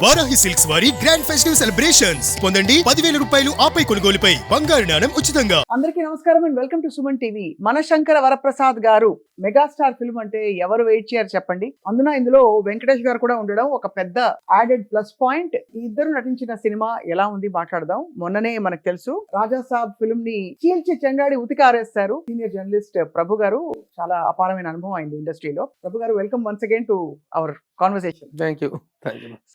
Varahi silks వారి grand festive celebrations పొందండి 10,000 రూపాయలు ఆపై కొనుగోలుపై బంగారు నాణెం ఉచితంగా. అందరికీ నమస్కారం and welcome to Suman TV. Manashankara Varaprasad garu megastar film అంటే ఎవరు వెయిట్ చేయరు చెప్పండి. ఇందులో వెంకటేష్ గారు కూడా ఉండడం ఒక పెద్ద యాడెడ్ ప్లస్ పాయింట్. ఈ ఇద్దరు నటించిన సినిమా ఎలా ఉంది మాట్లాడదాం. మొన్ననే మనకు తెలుసు రాజా సాబ్ ఫిల్మ్ ని చీల్చి చెంగాడి ఉతికారేస్తారు సీనియర్ జర్నలిస్ట్ ప్రభు గారు. చాలా అపారమైన అనుభవం అయింది ఇండస్ట్రీలో. ప్రభు గారు, welcome once again to our conversation. Thank you.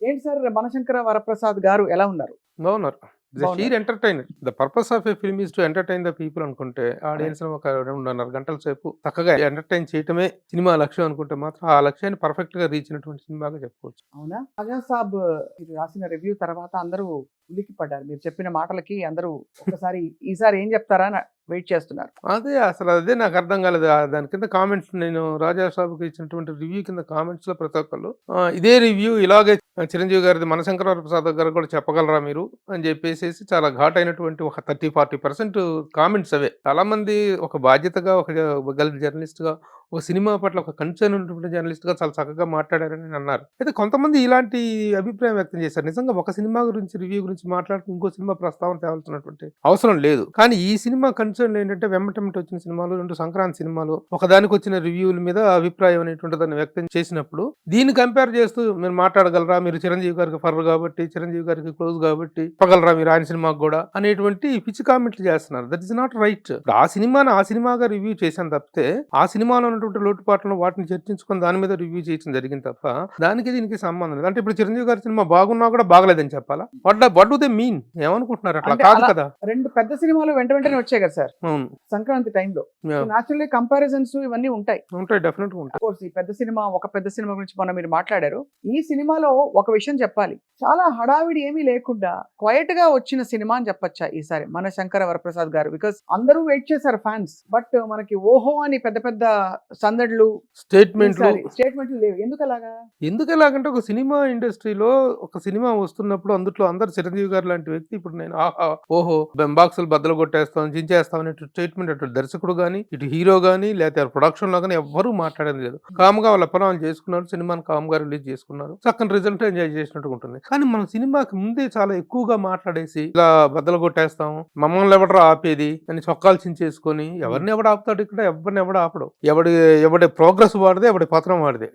ఏంటి సార్, మనశంకర వరప్రసాద్ గారు ఎలా ఉన్నారు? బాగున్నారు. Sheer entertainer. The purpose of a film is to entertain the people అనుకుంటే ఆడియన్స్ ఒక 2.5 గంటల సేపు చక్కగా ఎంటర్టైన్ చేయటమే సినిమా లక్ష్యం అనుకుంటే మాత్రం ఆ లక్ష్యాన్ని పర్ఫెక్ట్ గా రీచ్ అయినటువంటి సినిమాగా చెప్పుకోవచ్చు. అవునా? రాజా సాబ్ మీరు రాసిన రివ్యూ తర్వాత అందరూ ఉలిక్కి పడ్డారు. మీరు చెప్పిన మాటలకి అందరూ ఒకసారి ఈసారి ఏం చెప్తారా అని వెయిట్ చేస్తున్నారు. అదే నాకు అర్థం కాలేదు. దాని కింద కామెంట్స్, నేను రాజా సాబ్కి ఇచ్చినటువంటి రివ్యూ కింద కామెంట్స్ లో ప్రతి ఒక్కళ్ళు ఇదే రివ్యూ ఇలాగే చిరంజీవి గారిది మనశంకర వరప్రసాద్ గారు కూడా చెప్పగలరా మీరు అని చెప్పేసి చాలా ఘాట్ అయినటువంటి ఒక 30-40% కామెంట్స్ అవే. చాలా మంది ఒక బాధ్యతగా, ఒక జర్నలిస్ట్ గా, ఒక సినిమా పట్ల ఒక కన్సర్న్ ఉన్నటువంటి జర్నలిస్ట్ గా చాలా చక్కగా మాట్లాడారని అన్నారు. అయితే కొంతమంది ఇలాంటి అభిప్రాయం వ్యక్తం చేశారు. నిజంగా ఒక సినిమా గురించి రివ్యూ గురించి మాట్లాడుతూ ఇంకో సినిమా ప్రస్తావన తేవాల్సినటువంటి అవసరం లేదు. కానీ ఈ సినిమా కన్సర్న్ ఏంటంటే వెంటనే వచ్చిన సినిమాలు, 2 సంక్రాంతి సినిమాలు, ఒకదానికి వచ్చిన రివ్యూల మీద అభిప్రాయం అనేటువంటి దాన్ని వ్యక్తం చేసినప్పుడు దీన్ని కంపేర్ చేస్తూ మీరు మాట్లాడగలరా, మీరు చిరంజీవి గారికి ఫర్ కాబట్టి, చిరంజీవి గారికి క్లోజ్ కాబట్టి చెప్పగలరా మీరు ఆయన సినిమాకు కూడా అనేటువంటి పిచ్చి కామెంట్లు చేస్తున్నారు. That is not right. ఆ సినిమాగా రివ్యూ చేశాను తప్పితే ఆ సినిమాలో ఉన్నటువంటి లోటుపాట్లను వాటిని చర్చించుకొని దాని మీద రివ్యూ చేయడం జరిగింది తప్ప దానికి దీనికి సంబంధం లేదు. అంటే ఇప్పుడు చిరంజీవి గారి సినిమా బాగున్నా కూడా బాగలేదని చెప్పాలా? What do they mean? ఏమనుకుంటున్నారు? అట్లా కాదు కదా. 2 పెద్ద సినిమాలు వెంటనే వచ్చాయి కదా సార్ సంక్రాంతి టైంలో. నేచురల్లీ కంపారిజన్స్ ఇవన్నీ ఉంటాయి, డెఫినెట్ గా ఉంటాయి. ఈ పెద్ద సినిమా గురించి మొన్న మీరు మాట్లాడారు. ఈ సినిమాలో ఒక విషయం చెప్పాలి, చాలా హడావిడి ఏమీ లేకుండా క్వైట్ గా వచ్చిన సినిమా అని చెప్పొచ్చా ఈసారి మనశంకర వరప్రసాద్ గారు? బికాస్ అందరూ వెయిట్ చేశారు ఫ్యాన్స్, బట్ మనకి ఓహో అని పెద్ద సందడ్లు, స్టేట్మెంట్లు లేవు. ఎందుకు ఎలాగంటే ఒక సినిమా ఇండస్ట్రీలో ఒక సినిమా వస్తున్నప్పుడు అందులో అందరు చిరంజీవి గారు లాంటి వ్యక్తి ఇప్పుడు నేను ఓహో బాక్సులు బద్దలు కొట్టేస్తాం, చించేస్తాం అనే స్టేట్మెంట్ అటు దర్శకుడు గానీ, ఇటు హీరో గానీ, లేకపోతే ప్రొడక్షన్ లో గానీ ఎవ్వరూ మాట్లాడేది లేదు. కామ్గా వాళ్ళ పనులు చేసుకున్నారు, సినిమాని కామ్గా రిలీజ్ చేసుకున్నారు, చక్కని రిజల్ట్ ఎంజాయ్ చేసినట్టు ఉంటుంది. కానీ మనం సినిమాకి ముందే చాలా ఎక్కువగా మాట్లాడేసి ఇలా బద్దలు కొట్టేస్తాం, మమ్మల్ని ఎవడరా ఆపేది అని చొక్కాలు చించేసుకొని ఎవరిని ఎవడు ఆపుతాడు? ఇక్కడ ఎవరిని ఎవడు ఆపడు. ఎవడి ప్రోగ్రెస్ వాడిదే, ఎవడి పత్రం వాడిదే.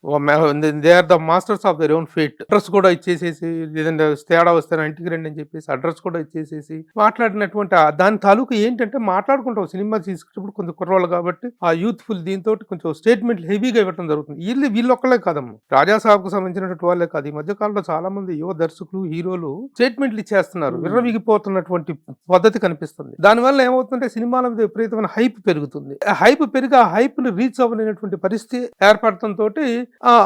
They are the masters of their own fate. Address కూడా ఇచ్చేసేసి, లేదంటే తేడా వస్తే ఇంటికి రండి అని చెప్పేసి అడ్రస్ కూడా ఇచ్చేసేసి మాట్లాడినటువంటి దాని తాలూకు ఏంటంటే మాట్లాడుకుంటాం. సినిమా తీసుకున్నప్పుడు కొంచెం కుర్రోళ్ళు కాబట్టి ఆ యూత్ఫుల్ దీంతో కొంచెం స్టేట్మెంట్ హెవీగా ఇవ్వడం జరుగుతుంది. వీళ్ళొక్కలే కాదమ్మా, రాజా సాబ్ కు సంబంధించినటువంటి వాళ్ళే కాదు. ఈ మధ్య కాలంలో చాలా మంది యువ దర్శకులు, హీరోలు స్టేట్మెంట్లు ఇచ్చేస్తున్నారు. విర్రవిగిపోతున్నటువంటి పద్ధతి కనిపిస్తుంది. దానివల్ల ఏమవుతుందంటే సినిమాల మీద విపరీతమైన హైప్ పెరుగుతుంది. హైప్ పెరిగి ఆ హైప్ ని రీచ్ అవ్వలేనటువంటి పరిస్థితి ఏర్పడటంతో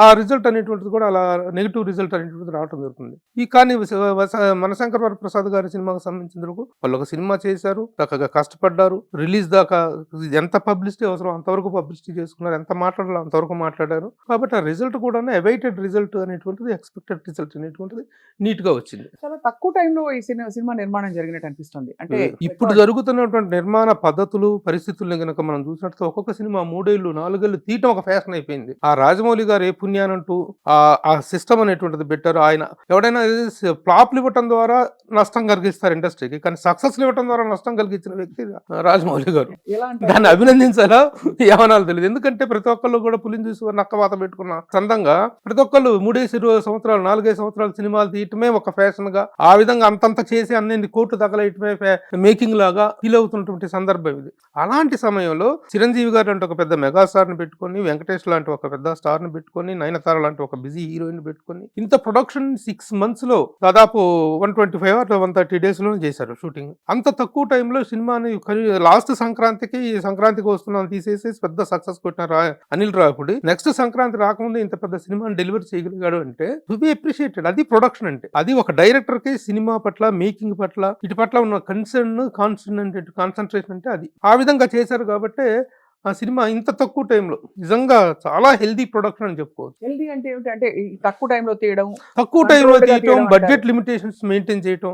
ఆ రిజల్ట్ అనేటువంటిది కూడా అలా నెగిటివ్ రిజల్ట్ అనేటువంటిది రావడం జరుగుతుంది. కానీ మనశంకర వరప్రసాద్ గారి సినిమాకు సంబంధించిన వాళ్ళు ఒక సినిమా చేశారు, చక్కగా కష్టపడ్డారు, రిలీజ్ దాకా ఎంత పబ్లిసిటీ అవసరం అంతవరకు పబ్లిసిటీ చేసుకున్నారు, ఎంత మాట్లాడాలో అంతవరకు మాట్లాడారు. కాబట్టి ఆ రిజల్ట్ కూడా అవైటెడ్ రిజల్ట్ అనేటువంటిది, ఎక్స్పెక్టెడ్ రిజల్ట్ అనేటువంటిది నీట్ గా వచ్చింది. చాలా తక్కువ టైంలో ఈ సినిమా నిర్మాణం జరిగినట్టు అనిపిస్తుంది. అంటే ఇప్పుడు జరుగుతున్నటువంటి నిర్మాణ పద్ధతులు, పరిస్థితుల్ని కనుక మనం చూసినట్టు ఒక్కొక్క సినిమా 3 ఏళ్ళు 4 ఏళ్ళు తీయటం ఒక ఫ్యాషన్ అయిపోయింది. ఆ రాజమౌళి గారు ఏ పుణ్యానంటూ ఆ సిస్టమ్ అనేటువంటిది పెట్టారు. ఆయన ఎవడైనా ఫ్లాప్లు ఇవ్వటం ద్వారా నష్టం కలిగిస్తారు ఇండస్ట్రీకి, కానీ సక్సెస్ ఇవ్వటం ద్వారా నష్టం కలిగించిన వ్యక్తి రాజమౌళి గారు. దాన్ని అభినందించాలా ఏమనాలో తెలియదు. ఎందుకంటే ప్రతి ఒక్కళ్ళు కూడా పులిని చూసి నక్కవాత పెట్టుకున్న సందంగా ప్రతి ఒక్కళ్ళు 3-20 సంవత్సరాలు 4-5 సంవత్సరాల సినిమాలు తీయటమే ఒక ఫ్యాషన్ గా, ఆ విధంగా అంతంత చేసి అన్ని కోట్లు తగలయటమే మేకింగ్ లాగా ఫీల్ అవుతున్నటువంటి సందర్భం ఇది. అలాంటి సమయంలో చిరంజీవి గారు అంటే ఒక పెద్ద మెగాస్టార్ ని పెట్టుకొని, వెంకటేష్ లాంటి ఒక పెద్ద స్టార్ ని పెట్టుకొని, నయనతార లాంటి ఒక బిజీ హీరోయిన్ పెట్టుకొని, ఇంత ప్రొడక్షన్ 6 months లో దాదాపు 125 or 130 days లో చేశారు షూటింగ్. అంత తక్కువ టైంలో సినిమాని లాస్ట్ సంక్రాంతికి వస్తున్నాను తీసేసి పెద్ద సక్సెస్ కొట్టినారు అనిల్ రావిపూడి. నెక్స్ట్ సంక్రాంతి రాకముందు ఇంత పెద్ద సినిమాని డెలివరీ చేయగలిగాడు అంటే టు బి అప్రిషియేటెడ్. అది ప్రొడక్షన్ అంటే. అది ఒక డైరెక్టర్ కి సినిమా పట్ల, మేకింగ్ పట్ల, ఇటు పట్ల ఉన్న కాన్సన్ట్రేషన్ అంటే అది. ఆ విధంగా చేశారు కాబట్టి ఆ సినిమా ఇంత తక్కువ టైంలో నిజంగా చాలా హెల్దీ ప్రొడక్షన్ అని చెప్పుకోవచ్చు. హెల్దీ అంటే ఏమిటి? అంటే తక్కువ టైంలో తీయడం, బడ్జెట్ లిమిటేషన్స్ మెయింటైన్ చేయటం,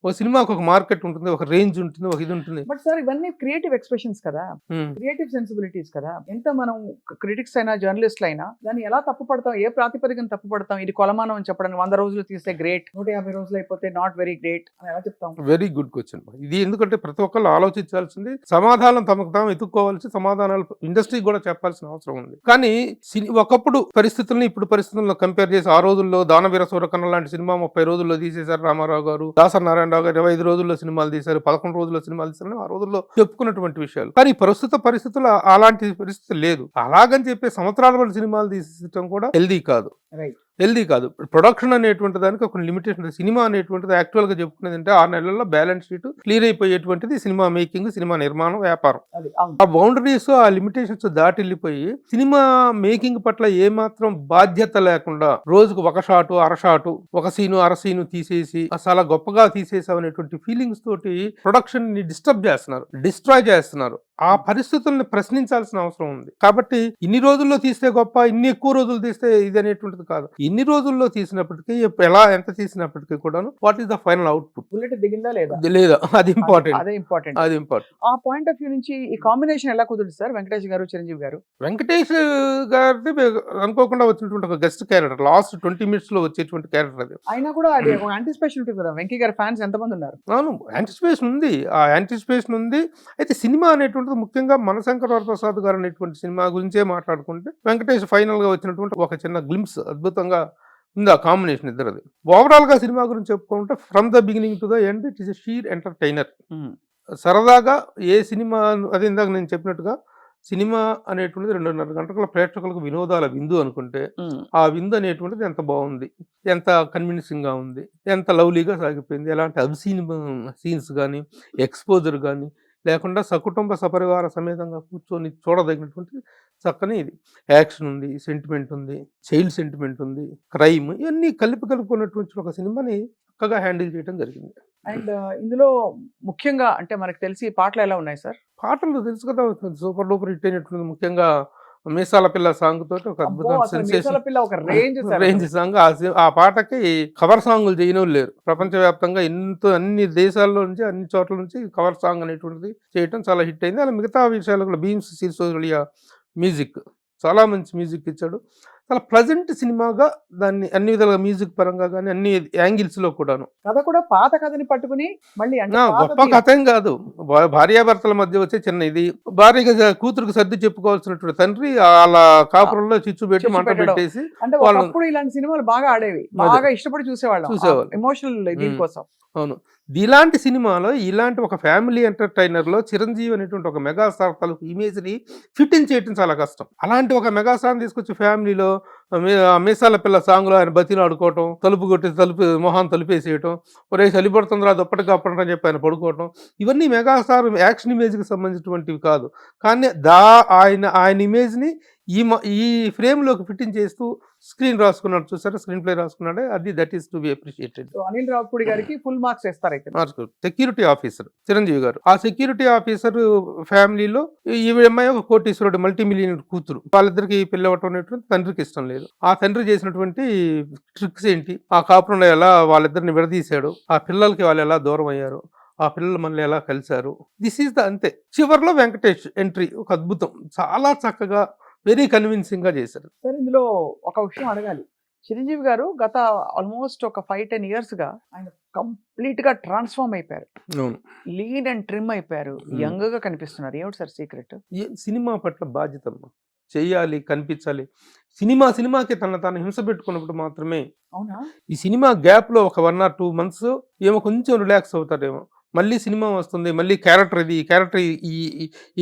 ఒక సినిమాకి ఒక మార్కెట్ ఉంటుంది, ఒక రేంజ్ ఉంటుంది, ఒక ఇది ఉంటుంది. బట్ సార్ ఇవన్నీ క్రియేటివ్ ఎక్స్ప్రెషన్స్ కదా, ఉమ్. క్రియేటివ్ సెన్సిబిలిటీస్ కదా. ఎంత మనం క్రిటిక్స్ అయినా జర్నలిస్టులు అయినా దాన్ని ఎలా తప్పు పడతాం, ఏ ప్రాతిపదికన తప్పు పడతాం? ఇది కొలమానం అని చెప్పడానికి 100 రోజులు తీస్తే గ్రేట్, 150 రోజులు అయిపోతే నాట్ వెరీ గ్రేట్ అని ఎలా చెప్తాం? Very good question. ఇది ఎందుకంటే ప్రతి ఒక్కళ్ళు ఆలోచించాల్సింది, సమాధానం తమకు తాము ఎత్తుక్కోవాల్సి, సమాధానాలు ఇండస్ట్రీకి కూడా చెప్పాల్సిన అవసరం ఉంది. కానీ ఒకప్పుడు పరిస్థితుల్ని ఇప్పుడు పరిస్థితులను కంపేర్ చేసి, ఆ రోజుల్లో దానవీర సూరకర్ణ లాంటి సినిమా 30 రోజుల్లో తీసేశారు రామారావు గారు, దాసరి నారాయణరావు గారు 25 రోజుల్లో సినిమాలు తీశారు, 11 రోజుల్లో సినిమాలు తీశారు, ఆ రోజుల్లో చెప్పుకున్నటువంటి విషయాలు. కానీ ప్రస్తుత పరిస్థితుల్లో అలాంటి పరిస్థితి లేదు. అలాగని చెప్పి సంవత్సరాల పాటు సినిమాలు తీసేయడం కూడా హెల్దీ కాదు. రైట్. హెల్దీ కాదు. ప్రొడక్షన్ అనేటువంటి దానికి ఒక లిమిటేషన్. సినిమా అనేటువంటిది యాక్చువల్గా చెప్పుకునేది అంటే 6 నెలల్లో బ్యాలెన్స్ షీట్ క్లియర్ అయిపోయేటువంటిది సినిమా మేకింగ్, సినిమా నిర్మాణం, వ్యాపారం. అది అవును. ఆ బౌండరీస్, ఆ లిమిటేషన్స్ దాటి వెళ్ళిపోయి సినిమా మేకింగ్ పట్ల ఏమాత్రం బాధ్యత లేకుండా రోజుకు ఒక షాటు, అర షాటు, ఒక సీను, అర సీను తీసేసి చాలా గొప్పగా తీసేసామనేటువంటి ఫీలింగ్స్ తోటి ప్రొడక్షన్ ని డిస్టర్బ్ చేస్తున్నారు, డిస్ట్రాయ్ చేస్తున్నారు. ఆ పరిస్థితుల్ని ప్రశ్నించాల్సిన అవసరం ఉంది. కాబట్టి ఇన్ని రోజుల్లో తీస్తే గొప్ప, ఇన్ని ఎక్కువ రోజులు తీస్తే ఇది అనేటువంటిది కాదు. ఇన్ని రోజుల్లో తీసినప్పటికీ, ఎంత తీసినప్పటికీ కూడాను what is the final output, bullet దిగిందా లేదా, లేదా అది ఇంపార్టెంట్. అదే ఇంపార్టెంట్. అది ఇంపార్టెంట్. ఆ పాయింట్ ఆఫ్ వ్యూ నుంచి ఈ కాంబినేషన్ ఎలా కుదురుతుంది సార్, వెంకటేష్ గారు చిరంజీవి గారు? వెంకటేష్ గారిది అనుకోకుండా వచ్చినటువంటి ఒక గెస్ట్ క్యారెక్టర్, లాస్ట్ 20 minutes లో వచ్చేటువంటి క్యారెక్టర్ అది. అయినా కూడా అది ఒక యాంటిసిపేషన్ ఉంటుంది కదా. వెంకీ గారి ఫ్యాన్స్ ఎంతమంది ఉన్నారు? అవును, యాంటిసిపేషన్ ఉంది. ఆ యాంటిసిపేషన్ ఉంది. అయితే సినిమా అనేటువంటిది ముఖ్యంగా మనశంకర వరప్రసాద్ గారు అనేటువంటి సినిమా గురించే మాట్లాడుకుంటే, వెంకటేష్ ఫైనల్ గా వచ్చినటువంటి ఒక చిన్న గ్లింప్స్ అద్భుతంగా ఉంది ఆ కాంబినేషన్ ఇద్దరిది. ఓవరాల్ గా సినిమా గురించి చెప్పుకుంటే, from the beginning to the end it is a sheer entertainer. సరదాగా ఏ సినిమా, అది ఇందాక నేను చెప్పినట్టుగా సినిమా అనేటువంటిది 2.5 గంటల ప్రేక్షకులకు వినోదాల విందు అనుకుంటే, ఆ విందు అనేటువంటిది ఎంత బాగుంది, ఎంత కన్విన్సింగ్ గా ఉంది, ఎంత లవ్లీగా సాగిపోయింది, ఎలాంటి అబ్సీన్ సీన్స్ కానీ, ఎక్స్పోజర్ కానీ లేకుండా సకుటుంబ సపరివార సమేతంగా కూర్చొని చూడదగినటువంటి చక్కని ఇది. యాక్షన్ ఉంది, సెంటిమెంట్ ఉంది, చైల్డ్ సెంటిమెంట్ ఉంది, క్రైమ్, ఇవన్నీ కలుపుకున్నటువంటి ఒక సినిమాని చక్కగా హ్యాండిల్ చేయడం జరిగింది. అండ్ ఇందులో ముఖ్యంగా అంటే మనకు తెలిసి పాటలు ఎలా ఉన్నాయి సార్? పాటలు తెలుసు కదా, సూపర్ డూపర్ హిట్ అయినటువంటి ముఖ్యంగా మీసాల పిల్ల సాంగ్ తోటి ఒక అద్భుతమైన సెన్సేషన్ రేంజ్ సాంగ్. ఆ పాటకి కవర్ సాంగులు చేయడం లేరు ప్రపంచవ్యాప్తంగా. అన్ని దేశాల్లో నుంచి, అన్ని చోట్ల నుంచి కవర్ సాంగ్ అనేటువంటిది చేయటం చాలా హిట్ అయింది. అలా మిగతా విషయాలు కూడా భీమ్స్ సిసోడియా మ్యూజిక్ చాలా మంచి మ్యూజిక్ ఇచ్చాడు. చాలా ప్లజెంట్ సినిమాగా దాన్ని అన్ని విధాలుగా మ్యూజిక్ పరంగా కానీ అన్ని యాంగిల్స్ లో కూడాను. కథ కూడా పాత కథని పట్టుకుని మళ్ళీ గొప్ప కథ ఏం కాదు. భార్యాభర్తల మధ్య వచ్చే చిన్న ఇది, భార్యగా కూతురుకు సర్ది చెప్పుకోవాల్సినటువంటి తండ్రి వాళ్ళ కాపురంలో చిచ్చు పెట్టి మంట పెట్టేసి. అంటే ఒకప్పుడు ఇలాంటి సినిమాలు బాగా ఆడేవి, బాగా ఇష్టపడి చూసేవాళ్ళు ఎమోషనల్ దీనికోసం. అవును, ఇలాంటి సినిమాలో ఇలాంటి ఒక ఫ్యామిలీ ఎంటర్టైనర్ లో చిరంజీవి అనేటువంటి ఒక మెగాస్టార్ తలకు ఇమేజ్ ని ఫిట్ ఇన్ చేయడం చాలా కష్టం. అలాంటి ఒక మెగాస్టార్ తీసుకొచ్చి ఫ్యామిలీలో మీసాల పిల్ల సాంగ్ లో ఆయన బతిని ఆడుకోవటం, తలుపు కొట్టి మొహాన్ తలుపేసేయటం, ఒరే చలిపడుతుందిరా దుప్పటి కప్పడం అని చెప్పి ఆయన పడుకోవటం, ఇవన్నీ మెగాస్టార్ యాక్షన్ ఇమేజ్ కి సంబంధించినటువంటివి కాదు. కానీ ఆయన ఇమేజ్ ని ఈ ఫ్రేమ్ లోకి ఫిట్టింగ్ చేస్తూ స్క్రీన్ రాసుకున్నాడు, చూసారా, స్క్రీన్ ప్లే రాసుకున్నాడు. అది that is to be appreciated. Anil Ravipudi గారికి ఫుల్ మార్క్స్ ఇస్తారు. సెక్యూరిటీ ఆఫీసర్ చిరంజీవి గారు, ఆ సెక్యూరిటీ ఆఫీసర్ ఫ్యామిలీలో ఈ అమ్మాయి ఒక కోటీశ్వరుడు మల్టీమిలియనర్ కూతురు, వాళ్ళిద్దరికి పెళ్లి అవ్వటం అనేటువంటి తండ్రికి ఇష్టం లేదు. ఆ తండ్రి చేసినటువంటి ట్రిక్స్ ఏంటి, ఆ కాపురంలో ఎలా వాళ్ళిద్దరిని విడదీశాడు, ఆ పిల్లలకి వాళ్ళు ఎలా దూరం అయ్యారు, ఆ పిల్లలు మళ్ళీ ఎలా కలిశారు, దిస్ ఈస్ ద అంతే. చివరిలో వెంకటేష్ ఎంట్రీ ఒక అద్భుతం, చాలా చక్కగా వెరీ కన్విన్సింగ్ గా చేశారు. సార్ ఇందులో ఒక విషయం అడగాలి, చిరంజీవి గారు గత ఆల్మోస్ట్ ఒక 5-10 years గా ఆయన కంప్లీట్ గా ట్రాన్స్ఫార్మ్ అయిపోయారు, లీన్ అండ్ ట్రిమ్ అయిపోయారు, యంగ్ గా కనిపిస్తున్నారు. ఏమిటి సార్ సీక్రెట్? సినిమా పట్ల బాధ్యత చెయ్యాలి, కనిపించాలి. సినిమాకి తాను హింస పెట్టుకున్నప్పుడు మాత్రమే. అవునా? ఈ సినిమా గ్యాప్ లో ఒక 1 or 2 months ఏమో కొంచెం రిలాక్స్ అవుతాడేమో, మళ్ళీ సినిమా వస్తుంది, మళ్ళీ క్యారెక్టర్ ఈ క్యారెక్టర్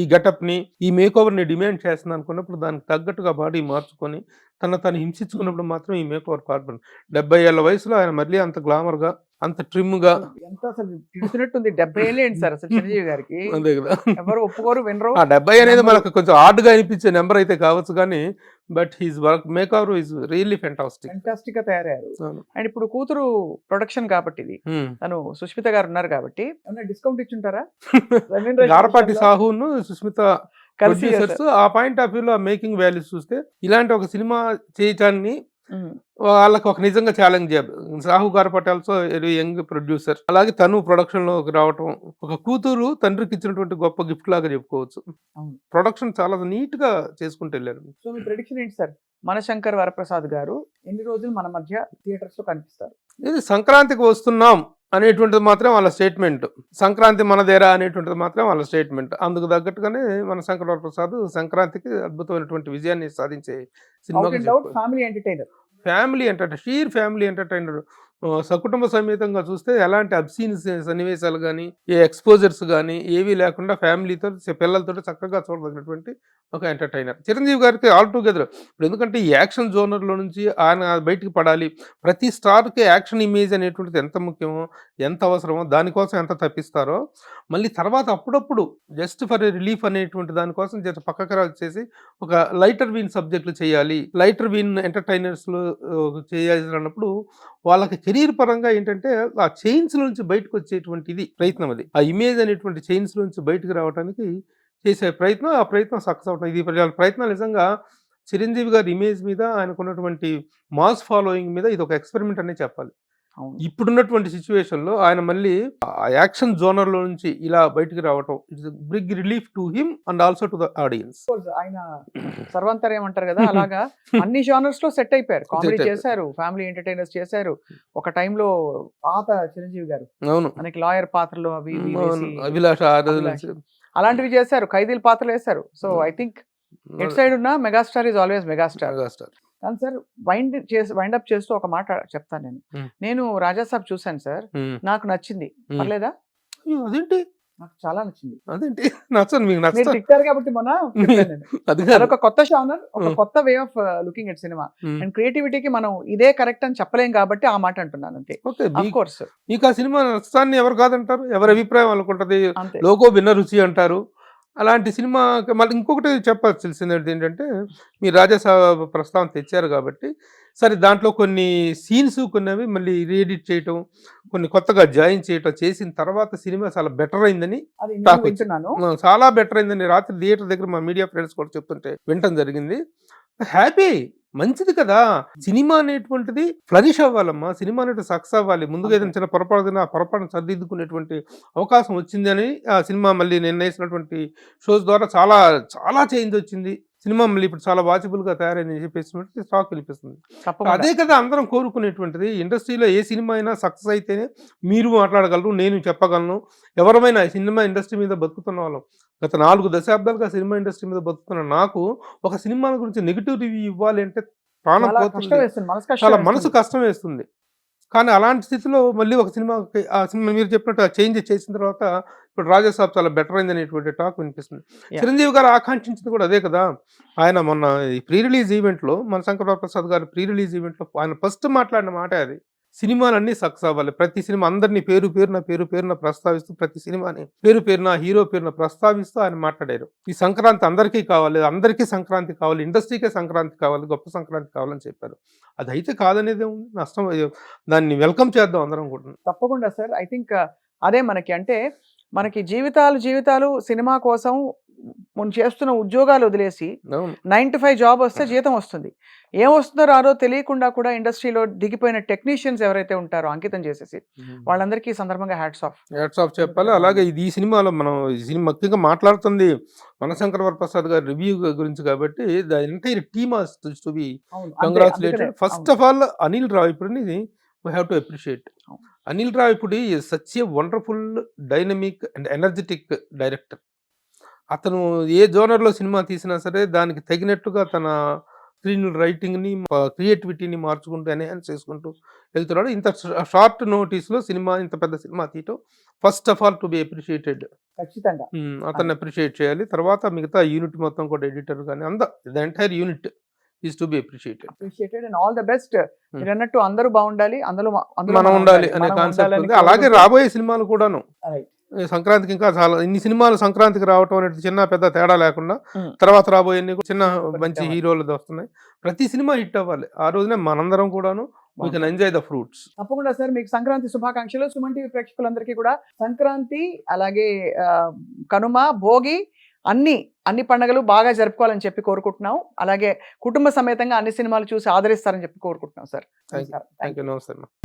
ఈ గెటప్ ని, ఈ మేక్ ఓవర్ ని డిమాండ్ చేస్తుంది అనుకున్నప్పుడు దానికి తగ్గట్టుగా బాడీ మార్చుకొని తను హింసించుకున్నప్పుడు మాత్రం ఈ మేక్ ఓవర్ పార్ట్. 70 ఏళ్ల వయసులో ఆయన మళ్ళీ అంత గ్లామర్ గా, అంత ట్రిమ్ గా, ఎంత అసలు తిడుతున్నట్టుంది. 70 ఏళ్ళు ఏంటి సార్ అసలు చిరంజీవి గారికి? అంతే కదా, ఎవరు ఒప్పుకోరు, వినరు. 70 అనేది మనకు కొంచెం హార్డ్ గా అనిపించే నెంబర్ అయితే కావచ్చు కానీ, but his work make over is really fantastic గా తయారయ్యారు. అండ్ ఇప్పుడు కూతురు ప్రొడక్షన్ కాబట్టి ఇది, తను సుష్మిత గారు ఉన్నారు కాబట్టి ఏమైనా డిస్కౌంట్ ఇచ్చుంటారా? గారపాటి సాహును సుష్మిత కలిసి ఆ పాయింట్ ఆఫ్ వ్యూలో మేకింగ్ వాల్యూస్ చూస్తే ఇలాంటి ఒక సినిమా చేయటాన్ని వాళ్ళకి ఒక నిజంగా challenge job. Sahu Garapati also very young producer. అలాగే తను ప్రొడక్షన్ లోకి రావటం ఒక కూతురు తండ్రికి ఇచ్చినటువంటి గొప్ప గిఫ్ట్ లాగా చెప్పుకోవచ్చు. అవును. ప్రొడక్షన్ చాలా నీట్ గా చేసుకుంటూ వెళ్ళారు. సో మీ ప్రెడిక్షన్ ఏంటి సార్? మనశంకర్ వరప్రసాద్ గారు ఎన్ని రోజులు మన మధ్య థియేటర్స్ లో కనిపిస్తారు? ఇది సంక్రాంతికి వస్తున్నాం అనేటువంటిది మాత్రం వాళ్ళ స్టేట్మెంట్. సంక్రాంతి మనదేరా అనేటువంటిది మాత్రం వాళ్ళ స్టేట్మెంట్. అందుకు తగ్గట్టుగానే మన శంకర్ వరప్రసాద్ సంక్రాంతికి అద్భుతమైన విజయాన్ని సాధించే cinema. Family entertainer, family entertainer, sheer family entertainer. సకుటుంబ సమేతంగా చూస్తే ఎలాంటి అబ్సీన్ సన్నివేశాలు కానీ, ఏ ఎక్స్పోజర్స్ కానీ ఏవీ లేకుండా ఫ్యామిలీతో పిల్లలతో చక్కగా చూడదగినటువంటి ఒక ఎంటర్టైనర్. చిరంజీవి గారికి ఆల్ టుగెదర్ ఇప్పుడు ఎందుకంటే ఈ యాక్షన్ జోనర్లో నుంచి ఆయన బయటికి పడాలి. ప్రతి స్టార్కి యాక్షన్ ఇమేజ్ అనేటువంటిది ఎంత ముఖ్యమో, ఎంత అవసరమో, దానికోసం ఎంత తప్పిస్తారో, మళ్ళీ తర్వాత అప్పుడప్పుడు జస్ట్ ఫర్ రిలీఫ్ అనేటువంటి దానికోసం జస్ట్ పక్కకు వచ్చేసి ఒక లైటర్ వీన్ సబ్జెక్టులు చేయాలి, లైటర్ వీన్ ఎంటర్టైనర్స్లో చేయాలన్నప్పుడు వాళ్ళకి కెరీర్ పరంగా ఏంటంటే ఆ చైన్స్ నుంచి బయటకు వచ్చేటువంటిది ప్రయత్నం. అది ఆ ఇమేజ్ అనేటువంటి చైన్స్ నుంచి బయటకు రావడానికి చేసే ప్రయత్నం, ఆ ప్రయత్నం సక్సెస్ అవటం. ఇది ప్రయత్నం నిజంగా చిరంజీవి గారి ఇమేజ్ మీద, ఆయనకున్నటువంటి మాస్ ఫాలోయింగ్ మీద ఇది ఒక ఎక్స్పెరిమెంట్ అనే చెప్పాలి. ఇప్పుడున్నటువంటి సిచ్యువేషన్లో ఆయన మళ్ళీ ఆ యాక్షన్ జోనర్లో నుంచి ఇలా బయటికి రావటం it's big relief to him and also to the audience. ఆయన సర్వంతరం ఏమంటారు కదా, అలాగా అన్ని జానర్స్ లో సెట్ అయిపోయారు. కామెడీ చేశారు, ఫ్యామిలీ ఎంటర్టైనర్స్ చేశారు. ఒక టైంలో పాత చిరంజీవి గారు అవును మనకి లాయర్ పాత్రలు అవి అభిలాష అలాంటివి చేశారు, ఖైదీల పాత్రలు వేశారు. So I think at side ఉన్న మెగాస్టార్ ఈజ్ ఆల్వేస్ మెగాస్టార్. కానీ సార్ వైండ్ అప్ చేస్తూ ఒక మాట చెప్తాను. నేను రాజాసాబ్ చూశాను సార్, నాకు నచ్చింది. పర్లేదా? అదేంటి నాకు చాలా నచ్చింది. అదేంటి నచ్చను మీకు మీరు తిట్టారు కాబట్టి అదొక కొత్త షానర్, ఒక కొత్త way of looking at cinema and క్రియేటివిటీకి మనం ఇదే కరెక్ట్ అని చెప్పలేం కాబట్టి ఆ మాట అంటున్నాను అంతే. ఆఫ్ కోర్స్ మీకు ఆ సినిమా నచ్చాన్ని ఎవరు కాదంటారు, ఎవరి అభిప్రాయం అనుకుంటది. లోకో భిన్న రుచి అంటారు. అలాంటి సినిమా మళ్ళీ ఇంకొకటి చెప్పాల్సింది ఏంటంటే, మీరు రాజాసాబ్ ప్రస్తావన తెచ్చారు కాబట్టి, సరే దాంట్లో కొన్ని సీన్స్ కొన్ని అవి మళ్ళీ రీఎడిట్ చేయటం, కొన్ని కొత్తగా జాయిన్ చేయటం చేసిన తర్వాత సినిమా చాలా బెటర్ అయిందని టాక్ వచ్చింది. చాలా బెటర్ అయిందని రాత్రి థియేటర్ దగ్గర మా మీడియా ఫ్రెండ్స్ కూడా చెప్తుంటే వినటం జరిగింది. హ్యాపీ, మంచిది కదా. సినిమా అనేటువంటిది ఫ్లరిష్ అవ్వాలమ్మా, సినిమా అనేటువంటి సక్సెస్ అవ్వాలి. ముందుగా ఏదైనా చిన్న పొరపాటు ఆ పొరపాటును సరిదిద్దుకునేటువంటి అవకాశం వచ్చింది అని ఆ సినిమా మళ్ళీ నిర్ణయించినటువంటి షోస్ ద్వారా చాలా చాలా చేంజ్ వచ్చింది. సినిమా మళ్ళీ ఇప్పుడు చాలా వాచబుల్గా తయారైందని చెప్పేసి స్టాక్ వినిపిస్తుంది. అదే కదా అందరం కోరుకునేటువంటిది. ఇండస్ట్రీలో ఏ సినిమా అయినా సక్సెస్ అయితేనే మీరు మాట్లాడగలరు, నేను చెప్పగలను. ఎవరమైనా సినిమా ఇండస్ట్రీ మీద బతుకుతున్న వాళ్ళం, గత 4 దశాబ్దాలుగా సినిమా ఇండస్ట్రీ మీద బతుకుతున్న నాకు ఒక సినిమా గురించి నెగిటివ్ రివ్యూ ఇవ్వాలి అంటే ప్రాణం పోతుంది, చాలా మనసు కష్టం వేస్తుంది. కానీ అలాంటి స్థితిలో మళ్ళీ ఒక సినిమాకి ఆ సినిమా మీరు చెప్పినట్టు చేంజ్ చేసిన తర్వాత ఇప్పుడు రాజాసాబ్ చాలా బెటర్ అయింది అనేటువంటి టాక్ వినిపిస్తుంది. చిరంజీవి గారు ఆకాంక్షించింది కూడా అదే కదా. ఆయన మొన్న ప్రీ రిలీజ్ ఈవెంట్లో, మన శంకర్ వరప్రసాద్ గారు ప్రీ రిలీజ్ ఈవెంట్లో ఆయన ఫస్ట్ మాట్లాడిన మాట అది. సినిమాలన్నీ సక్సెస్ అవ్వాలి, ప్రతి సినిమా అందరినీ పేరు పేరున ప్రస్తావిస్తూ, ప్రతి సినిమాని పేరున హీరో పేరున ప్రస్తావిస్తూ ఆయన మాట్లాడారు. ఈ సంక్రాంతి అందరికీ కావాలి, అందరికీ సంక్రాంతి కావాలి, ఇండస్ట్రీకే సంక్రాంతి కావాలి, గొప్ప సంక్రాంతి కావాలని చెప్పారు. అది అయితే కాదనేది నష్టం, దాన్ని వెల్కమ్ చేద్దాం అందరం కూడా. తప్పకుండా సార్. ఐ థింక్ అదే మనకి జీవితాలు సినిమా కోసం మనం చేస్తున్న ఉద్యోగాలు వదిలేసి 9 to 5 జాబ్ వస్తే జీతం వస్తుంది. ఏం వస్తుందో రాదో తెలియకుండా కూడా ఇండస్ట్రీలో దిగిపోయిన టెక్నీషియన్స్ ఎవరైతే ఉంటారో అంకితం చేసేసి, వాళ్ళందరికీ ఈ సందర్భంగా హ్యాట్స్ ఆఫ్ చెప్పాలి. అలాగే ఈ సినిమాలో మనం ముఖ్యంగా మాట్లాడుతుంది మనశంకర్ వరప్రసాద్ గారి రివ్యూ గురించి కాబట్టి the entire team has to be congratulated. First of all Anil రావిపూడిని we have to appreciate. Anil Ravipudi is such a wonderful, dynamic and energetic director. అతను ఏ జోనర్లో సినిమా తీసినా సరే దానికి తగినట్టుగా తన స్క్రీన్ రైటింగ్ని, క్రియేటివిటీని మార్చుకుంటూ ఎన్హాన్స్ చేసుకుంటూ వెళ్తున్నాడు. ఇంత షార్ట్ నోటీస్లో ఇంత పెద్ద సినిమా తీయటం first of all to be appreciated. ఖచ్చితంగా అతన్ని అప్రిషియేట్ చేయాలి. తర్వాత మిగతా యూనిట్ మొత్తం కూడా, ఎడిటర్ కానీ the entire unit is to be appreciated and all the best. మీరు అన్నట్టు అందరూ బాగుండాలి, అందులో మనం ఉండాలి అనే కాన్సెప్ట్ ఉంది. అలాగే రాబోయే సినిమాలు కూడాను సంక్రాంతికి ఇంకా చాలా ఇన్ని సినిమాలు సంక్రాంతికి రావటం అనేది చిన్న పెద్ద తేడా లేకుండా తర్వాత రాబోయే చిన్న మంచి హీరోలు వస్తున్నాయి. ప్రతి సినిమా హిట్ అవ్వాలి. ఆ రోజునే మనందరం కూడాను we can enjoy the fruits. తప్పకుండా సార్, మీకు సంక్రాంతి శుభాకాంక్షలు. సుమన్ టీవీ ప్రేక్షకులందరికీ కూడా సంక్రాంతి, అలాగే కనుమ, భోగి, అన్ని పండుగలు బాగా జరుపుకోవాలని చెప్పి కోరుకుంటున్నాం. అలాగే కుటుంబ సమేతంగా అన్ని సినిమాలు చూసి ఆదరిస్తారని చెప్పి కోరుకుంటున్నాం సార్. Thank you. నమస్తే అమ్మా.